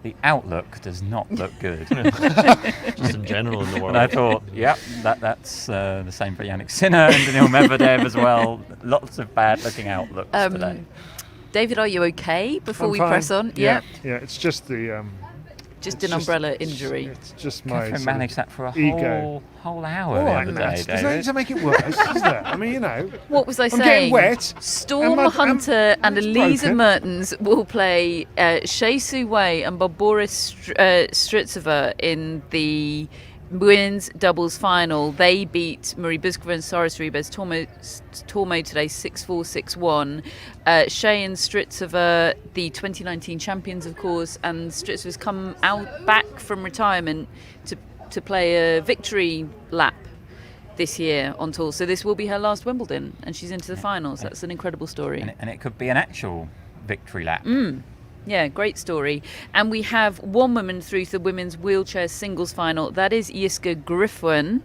the outlook does not look good. just in general in the world. And I thought, yep, that's the same for Jannik Sinner and Daniil Medvedev as well. Lots of bad-looking outlooks today. David, are you okay before I'm we fine. press on? Yeah, it's just the. Just it's an umbrella injury. It's just my. Catherine sort of managed that for a ego. whole hour All the right, other Nat, day, there's no need David. to make it worse, is there? I mean, What was I I'm saying? getting wet. Storm and Hunter and it's Elisa broken. Mertens will play Shea Su Wei and Barbora Strycova in the women's doubles final. They beat Marie Buzkova and Saras Ribes Tormo today 6-4, 6-1. Shea and Strycova, the 2019 champions, of course, and Strycova's come back from retirement to play a victory lap this year on tour. So this will be her last Wimbledon, and she's into the finals. That's an incredible story. And it could be an actual victory lap. Yeah, great story. And we have one woman through to the women's wheelchair singles final. That is Jiska Griffin.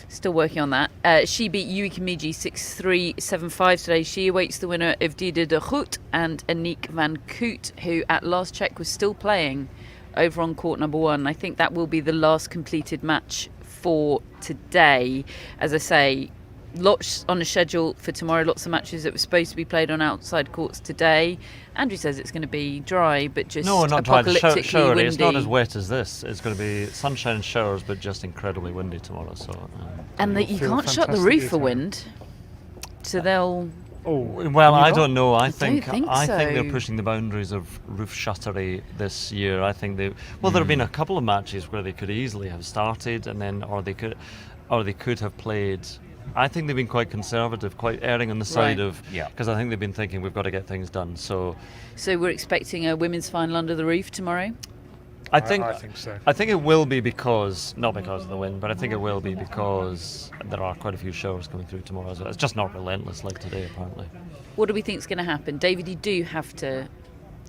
Still working on that. She beat Yui Kimiji 6-3, 7-5 today. She awaits the winner of Dida de Groot and Aniek van Koot, who at last check was still playing over on court number 1. I think that will be the last completed match for today. As I say, lots on the schedule for tomorrow, lots of matches that were supposed to be played on outside courts today. Andrew says it's going to be dry, but just No, not dry. apocalyptically Showery. windy. It's not as wet as this. It's going to be sunshine and showers, but just incredibly windy tomorrow. So. And that you Feel can't shut the fantastic roof this for time. wind, so they'll. Oh, Well, I don't know. I think think they're so. pushing the boundaries of roof shuttery this year. I think there have been a couple of matches where they could easily have started, and then or they could have played. I think they've been quite conservative, quite erring on the side Right. of, Yeah. because I think they've been thinking we've got to get things done. So So we're expecting a women's final under the roof tomorrow. I think so. I think it will be not because of the wind, but I think it will be because there are quite a few showers coming through tomorrow. So it's just not relentless like today, apparently. What do we think is going to happen? David, you do have to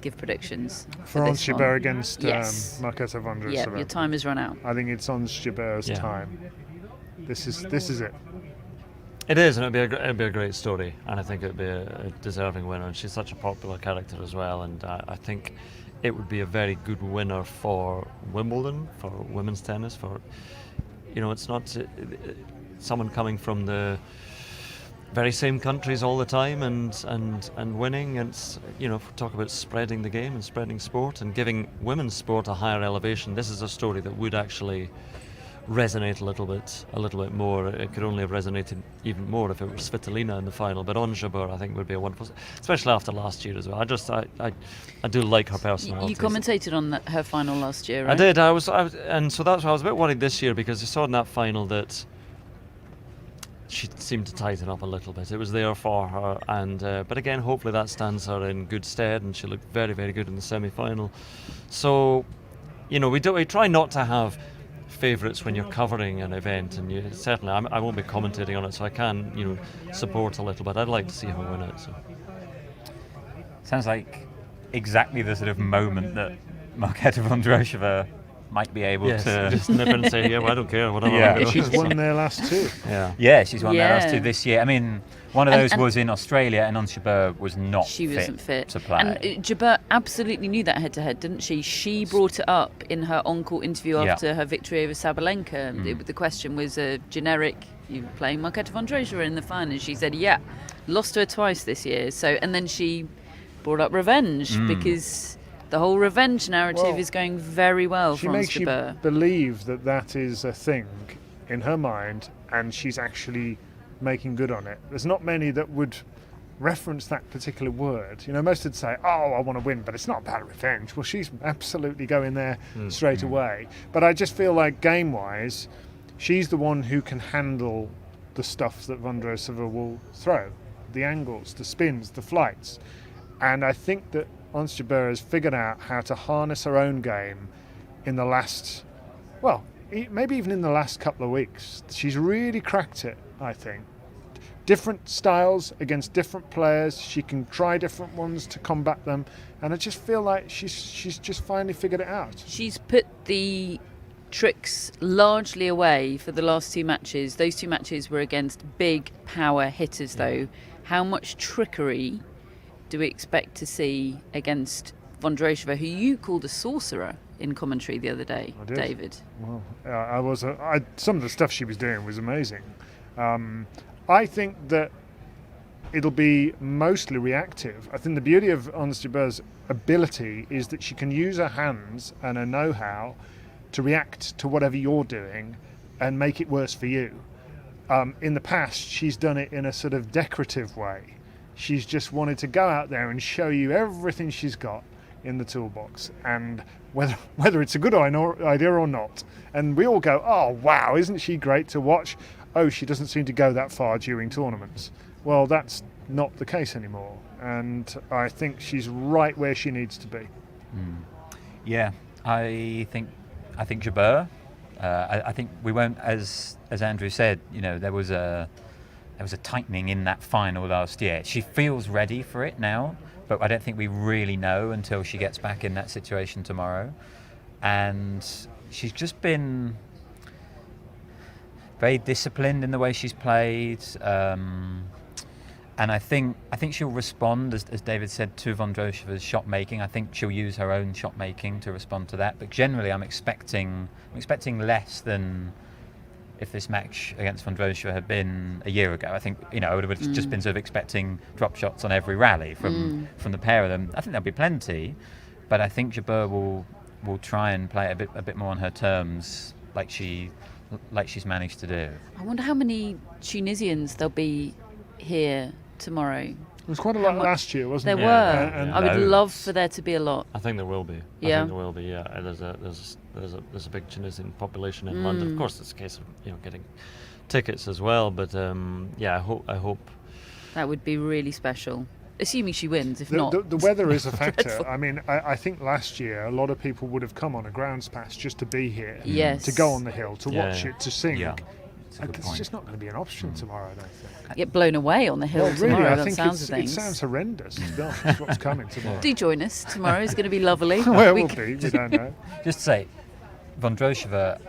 give predictions. for France this one. Jabeur against Yes. Marketa Vondrousova. Yeah, your time has run out. I think it's on Jabeur's Yeah. time. This is it. It is, and it'd be a great story, and I think it'd be a deserving winner. And she's such a popular character as well, and I think it would be a very good winner for Wimbledon, for women's tennis. For it's not someone coming from the very same countries all the time and winning. And if we talk about spreading the game and spreading sport and giving women's sport a higher elevation, this is a story that would actually resonate a little bit more. It could only have resonated even more if it was Svitolina in the final, but on Jabeur I think would be a wonderful, especially after last year as well. I do like her personality. You commentated on her final last year, right? I did. I was, and so that's why I was a bit worried this year, because I saw in that final that she seemed to tighten up a little bit. It was there for her, and but again, hopefully that stands her in good stead, and she looked very, very good in the semi-final. So, we try not to have favourites when you're covering an event, and certainly I won't be commentating on it, so I can support a little bit. I'd like to see her win it. So. Sounds like exactly the sort of moment that Marketa Vondrousova might be able to. Just nip in and say, yeah, well, I don't care, whatever. Yeah. She's won their last two. Yeah, she's won their last Yeah. two this year. I mean, one of And- those and- was in Australia, and on Jabeur was not She wasn't fit to play. And Jabeur absolutely knew that head-to-head, didn't she? She brought it up in her on-court interview Yeah. after her victory over Sabalenka. The question was a generic, you playing Marketa Vondrousova in the final? She said, yeah, lost to her twice this year. So, and then she brought up revenge because The whole revenge narrative Well, is going very well She for makes you Jabeur. believe that that is a thing in her mind, and she's actually making good on it. There's not many that would reference that particular word. You know, most would say, "Oh, I want to win," but it's not about revenge. Well, she's absolutely going there straight away. But I just feel like game-wise, she's the one who can handle the stuff that Vondrousova will throw, the angles, the spins, the flights. And I think that Ons Jabeur has figured out how to harness her own game in the last, well, maybe even in the last couple of weeks. She's really cracked it, I think. Different styles against different players. She can try different ones to combat them, and I just feel like she's just finally figured it out. She's put the tricks largely away for the last two matches. Those two matches were against big power hitters, though. How much trickery do we expect to see against Vondrousova, who you called a sorcerer in commentary the other day, I did. David? Well, some of the stuff she was doing was amazing. I think that it'll be mostly reactive. I think the beauty of Ons Jabeur's ability is that she can use her hands and her know-how to react to whatever you're doing and make it worse for you. In the past, she's done it in a sort of decorative way. She's just wanted to go out there and show you everything she's got in the toolbox, and whether it's a good idea or not. And we all go, "Oh, wow, isn't she great to watch? Oh, she doesn't seem to go that far during tournaments." Well, that's not the case anymore, and I think she's right where she needs to be. Yeah, I think Jabeur. I think we won't, as Andrew said, you know, there was a tightening in that final last year. She feels ready for it now, but I don't think we really know until she gets back in that situation tomorrow. And she's just been very disciplined in the way she's played, and I think she'll respond, as David said, to Vondrousova's shot making. I think she'll use her own shot making to respond to that. But generally, I'm expecting less than if this match against Vondrousova had been a year ago. I think, you know, I would have just been sort of expecting drop shots on every rally from the pair of them. I think there'll be plenty, but I think Jabeur will try and play it a bit more on her terms, like she's managed to do. I wonder how many Tunisians there'll be here tomorrow. There was quite a lot last year, wasn't There there? were. And I would love for there to be a lot. I think there will be. Yeah. I think there will be. Yeah. There's a big Tunisian population in London. Of course, it's a case of, you know, getting tickets as well. But yeah, I hope That would be really special. Assuming she wins. If The, not, the weather is a factor. dreadful. I mean, I think last year a lot of people would have come on a grounds pass just to be here, Yes. to go on the hill, to Yeah, watch yeah. it, to sing. Yeah, it's a good It's point. just not going to be an option tomorrow, I don't think. get blown away on the hill Well, tomorrow. really, I that think sounds it of things. sounds horrendous. To be honest, what's coming tomorrow? Do join us tomorrow. It's going to be lovely. Well, it We will c- be. We don't know. Just to say, Vondrousova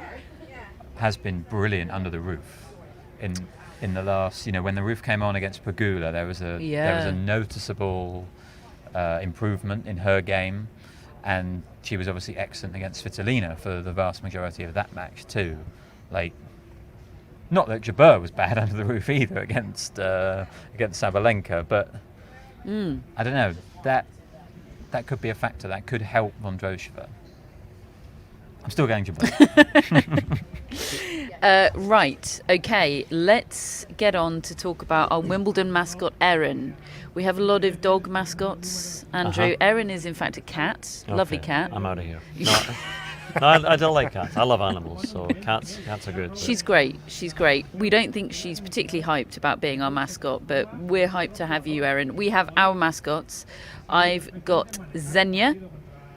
has been brilliant under the roof. In the last, you know, when the roof came on against Pegula, there was a noticeable improvement in her game, and she was obviously excellent against Svitolina for the vast majority of that match too. Like, not that Jabeur was bad under the roof either against Sabalenka, but I don't know, that could be a factor that could help Vondrousova. I'm still going Jabeur. Right, okay, let's get on to talk about our Wimbledon mascot, Erin. We have a lot of dog mascots, Andrew. Erin is in fact a cat, lovely Okay, cat. I'm out of here. No, I don't like cats. I love animals, so cats are good. but- She's great. We don't think she's particularly hyped about being our mascot, but we're hyped to have you, Erin. We have our mascots. I've got Xenia,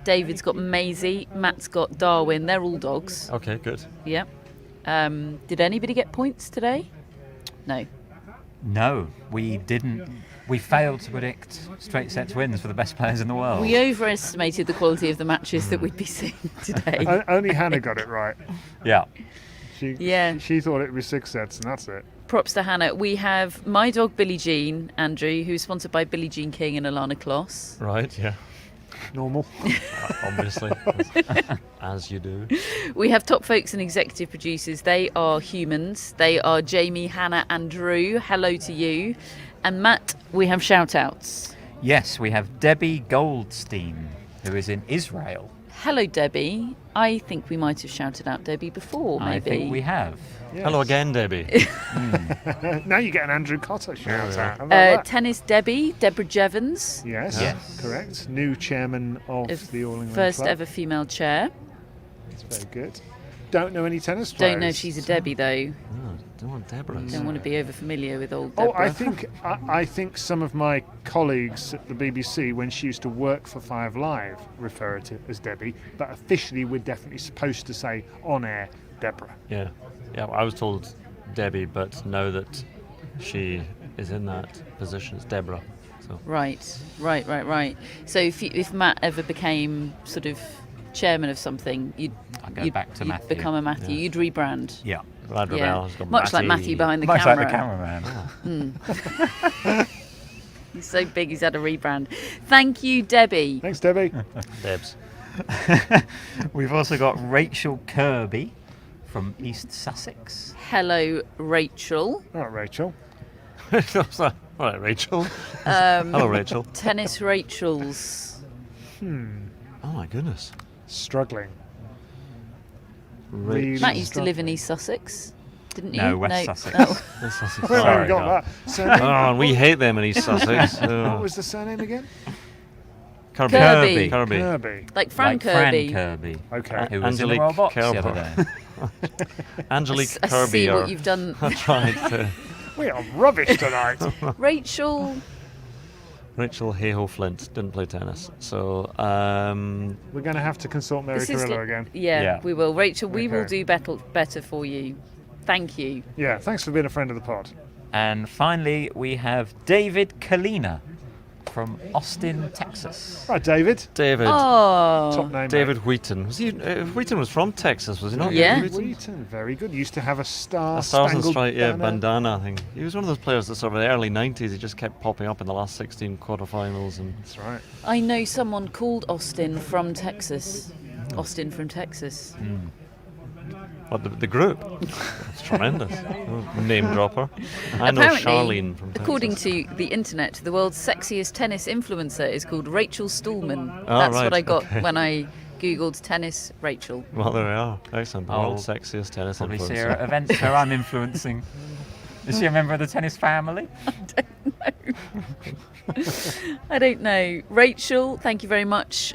David's got Maisie, Matt's got Darwin. They're all dogs. Okay, good. Yeah. Did anybody get points today? No. No, we didn't. We failed to predict straight sets wins for the best players in the world. We overestimated the quality of the matches that we'd be seeing today. Only Hannah got it right. Yeah. She thought it was 6 sets, and that's it. Props to Hannah. We have my dog Billie Jean, Andrew, who's sponsored by Billie Jean King and Alana Kloss. Right, yeah. Normal. Obviously, as you do. We have top folks and executive producers. They are humans. They are Jamie, Hannah and Drew. Hello to you. And Matt, we have shout-outs. Yes, we have Debbie Goldstein, who is in Israel. Hello, Debbie. I think we might have shouted out Debbie before, maybe. I think we have. Yes. Hello again, Debbie. Now you get an Andrew Cotter shout out. How about that? Tennis Debbie, Deborah Jevons, Yes, Yes. correct. New chairman of of the All England first Club. ever female chair. That's very good. Don't know any tennis players. Don't know if she's a Debbie, though. Oh, don't want Deborah's. Don't want to be over familiar with old Oh, Deborah. I think some of my colleagues at the BBC, when she used to work for Five Live, refer her to as Debbie, but officially we're definitely supposed to say on air Deborah. Yeah. Yeah, well, I was told Debbie, but now that she is in that position, it's Deborah. So Right. So if Matt ever became sort of chairman of something, you'd back to you'd Matthew. become a Matthew. Yeah. You'd rebrand. Yeah. Rad Yeah. Rebel has got Much like Matthew behind the Much camera. like the cameraman. He's so big, he's had a rebrand. Thank you, Debbie. Thanks, Debbie. Debs. We've also got Rachel Kirby from East Sussex. Hello, Rachel. All right, Rachel. All right, Rachel. Hello, Rachel. Tennis Rachels. Oh my goodness. Struggling. Rachel. Really Matt used to live in struggling. East Sussex, didn't you? No, West Sussex. Oh. This is- Where sorry, we got God. that? Surname? Oh, and we hate them in East Sussex. What was the surname again? Kirby. Kirby. Kirby. Kirby. Like Fran Like Kirby. Fran Kirby, Okay. who was in the Angelique Royal Box the Kerber. other day. Angelique I Kirby. see or- what you've done. I tried to. We are rubbish tonight. Rachel. Rachel Hayhoe Flint didn't play tennis, so We're going to have to consult Mary This is Carrillo li- again. Yeah, Yeah. we will. Rachel, we will Okay. do better for you. Thank you. Yeah, thanks for being a friend of the pod. And finally, we have David Kalina from Austin, Texas. Right, David. David. Oh. Top name. David Wheaton. Was he? Wheaton was from Texas, was he not? Yeah. David Wheaton, very good. Used to have a star A Stars and spangled Stripes, yeah, banner. bandana thing. He was one of those players that sort of in the early 90s, he just kept popping up in the last 16 quarterfinals. And That's right. I know someone called Austin from Texas. Austin from Texas. what, the group? It's tremendous. Oh, name dropper. I know Apparently, Charlene from Texas. according to the internet, the world's sexiest tennis influencer is called Rachel Stallman. Oh, That's right, what I got okay. when I googled tennis Rachel. Well, there we are. Excellent. The Oh, world's sexiest tennis Probably see influencer. her at events her I'm influencing. Is she a member of the tennis family? I don't know. Rachel, thank you very much.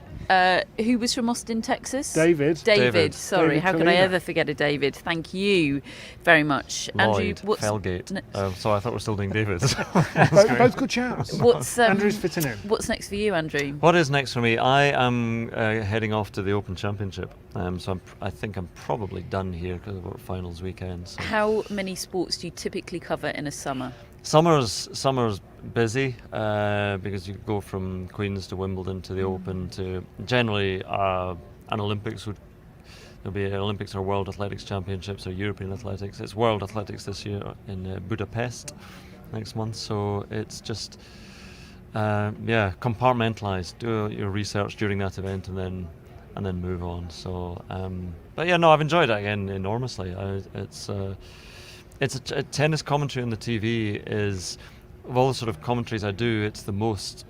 Who was from Austin, Texas? David. David. Sorry, David how could I Kalina. ever forget a David? Thank you very much. Lloyd Andrew, what's Felgate. ne- So I thought we're still doing David's. Both good shouts. what's Andrew's fitting in. what's next for you, Andrew? What is next for me? I am heading off to the Open Championship. So I think I'm probably done here because of our finals weekend. So. How many sports do you typically cover in a summer? Summer's busy because you go from Queen's to Wimbledon to the Open to generally an Olympics would there'll be Olympics or World Athletics Championships or European Athletics. It's World Athletics this year in Budapest next month, so it's just compartmentalised. Do your research during that event and then move on. So but yeah, no, I've enjoyed it again enormously. It's a tennis commentary on the TV is, of all the sort of commentaries I do, it's the most,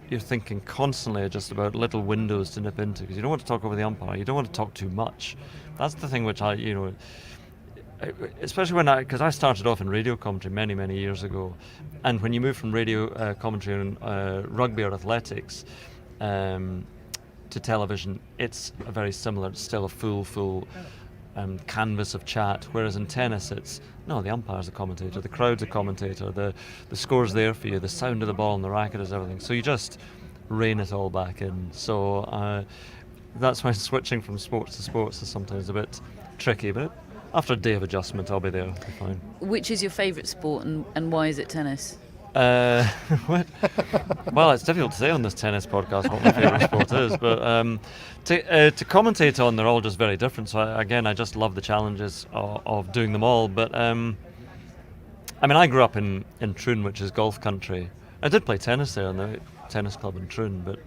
you're thinking constantly just about little windows to nip into because you don't want to talk over the umpire, you don't want to talk too much. That's the thing which especially because I started off in radio commentary many, many years ago, and when you move from radio commentary on rugby or athletics to television, it's a very similar, it's still a full canvas of chat, whereas in tennis it's no, the umpire's a commentator, the crowd's a commentator, the score's there for you, the sound of the ball and the racket is everything, so you just rein it all back in. So that's why switching from sports to sports is sometimes a bit tricky, but after a day of adjustment I'll be there, I'll be fine. Which is your favourite sport and why is it tennis? Well, it's difficult to say on this tennis podcast what my favourite sport is, but to commentate on, they're all just very different. So I just love the challenges of doing them all. But I grew up in Troon, which is golf country. I did play tennis there in the tennis club in Troon, but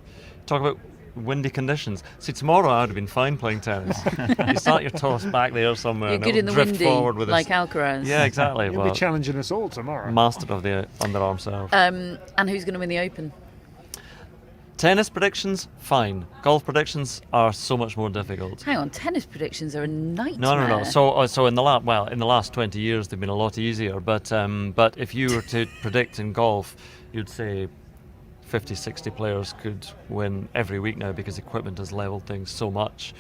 talk about windy conditions. See, tomorrow I would have been fine playing tennis. You start your toss back there somewhere. You're and good it'll in the drift windy, forward with like Alcaraz. Yeah, exactly. You'll be challenging us all tomorrow. Master of the underarm serve. And who's going to win the Open? Tennis predictions, fine. Golf predictions are so much more difficult. Hang on, tennis predictions are a nightmare. No. So in the last 20 years they've been a lot easier. But if you were to predict in golf, you'd say 50, 60 players could win every week now because equipment has leveled things so much.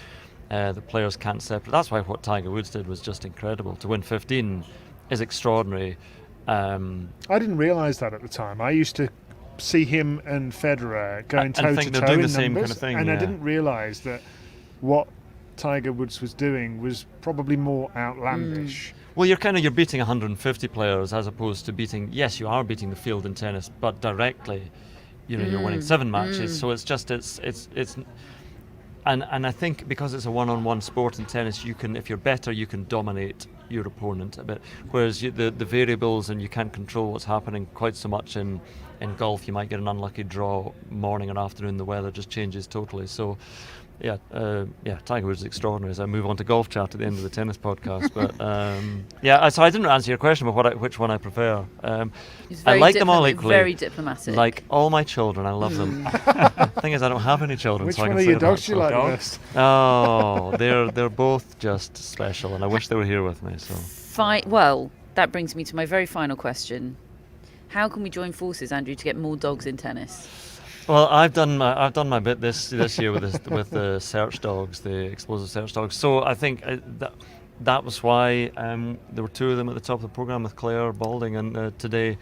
The players can't separate. That's why what Tiger Woods did was just incredible. To win 15 is extraordinary. I didn't realise that at the time. I used to see him and Federer going toe to toe in the same kind of thing, and yeah. I didn't realise that what Tiger Woods was doing was probably more outlandish. Well, you're beating 150 players as opposed to beating. Yes, you are beating the field in tennis, but directly, you're winning 7 matches. So it's just it's. And I think because it's a one-on-one sport in tennis, you can, if you're better, you can dominate your opponent a bit. Whereas the variables, and you can't control what's happening quite so much in golf. You might get an unlucky draw morning and afternoon. The weather just changes totally. So, Tiger Woods is extraordinary. As I move on to golf chat at the end of the tennis podcast, but so I didn't answer your question about which one I prefer. I like them all equally. Very diplomatic. Like all my children, I love them. Thing is, I don't have any children. Which so I one can of your say dogs that. do you like the best? Oh, they're both just special, and I wish they were here with me. So. Well, that brings me to my very final question. How can we join forces, Andrew, to get more dogs in tennis? Well, I've done my bit this year with the search dogs, the explosive search dogs. So I think that was why there were 2 of them at the top of the program with Claire Balding, and today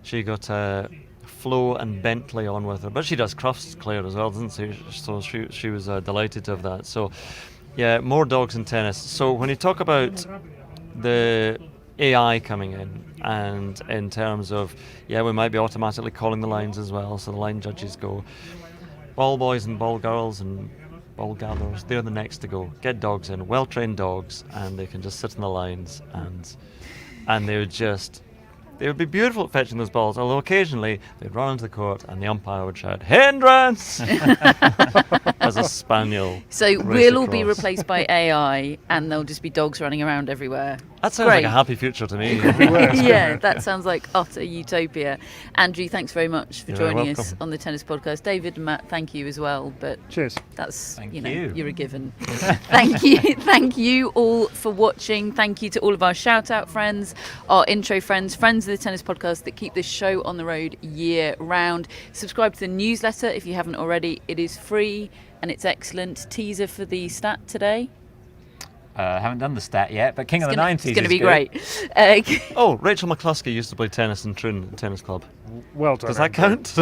she got Flo and Bentley on with her. But she does Crufts, Claire, as well, doesn't she? So she was delighted to have that. So yeah, more dogs in tennis. So when you talk about the AI coming in, and in terms of, we might be automatically calling the lines as well, so the line judges go, ball boys and ball girls and ball gatherers, they're the next to go. Get dogs in, well-trained dogs, and they can just sit in the lines, and they would be beautiful at fetching those balls, although occasionally they'd run into the court and the umpire would shout, hindrance! As a spaniel. So we'll all be replaced by AI, and there'll just be dogs running around everywhere. That sounds like a happy future to me. Yeah, that sounds like utter utopia. Andrew, thanks very much for joining us on the Tennis Podcast. David and Matt, thank you as well. But cheers. That's Thank you. You're a given. Thank you all for watching. Thank you to all of our shout out friends, our intro friends of the Tennis Podcast that keep this show on the road year round. Subscribe to the newsletter if you haven't already. It is free and it's excellent. Teaser for the stat today. Haven't done the stat yet, but King of the 90s It's going to be good. great. Rachel McCluskey used to play tennis in Troon Tennis Club. Well done. Does that count?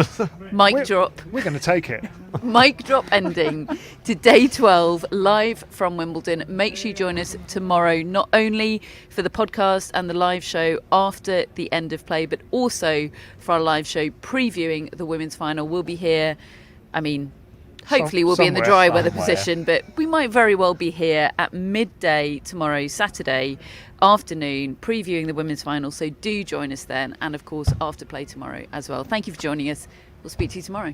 Mic drop. We're going to take it. Mic drop ending to day 12 live from Wimbledon. Make sure you join us tomorrow, not only for the podcast and the live show after the end of play, but also for our live show previewing the women's final. We'll be here. Hopefully we'll be in the dry weather position, but we might very well be here at midday tomorrow, Saturday afternoon, previewing the women's final. So do join us then, and of course after play tomorrow as well. Thank you for joining us. We'll speak to you tomorrow.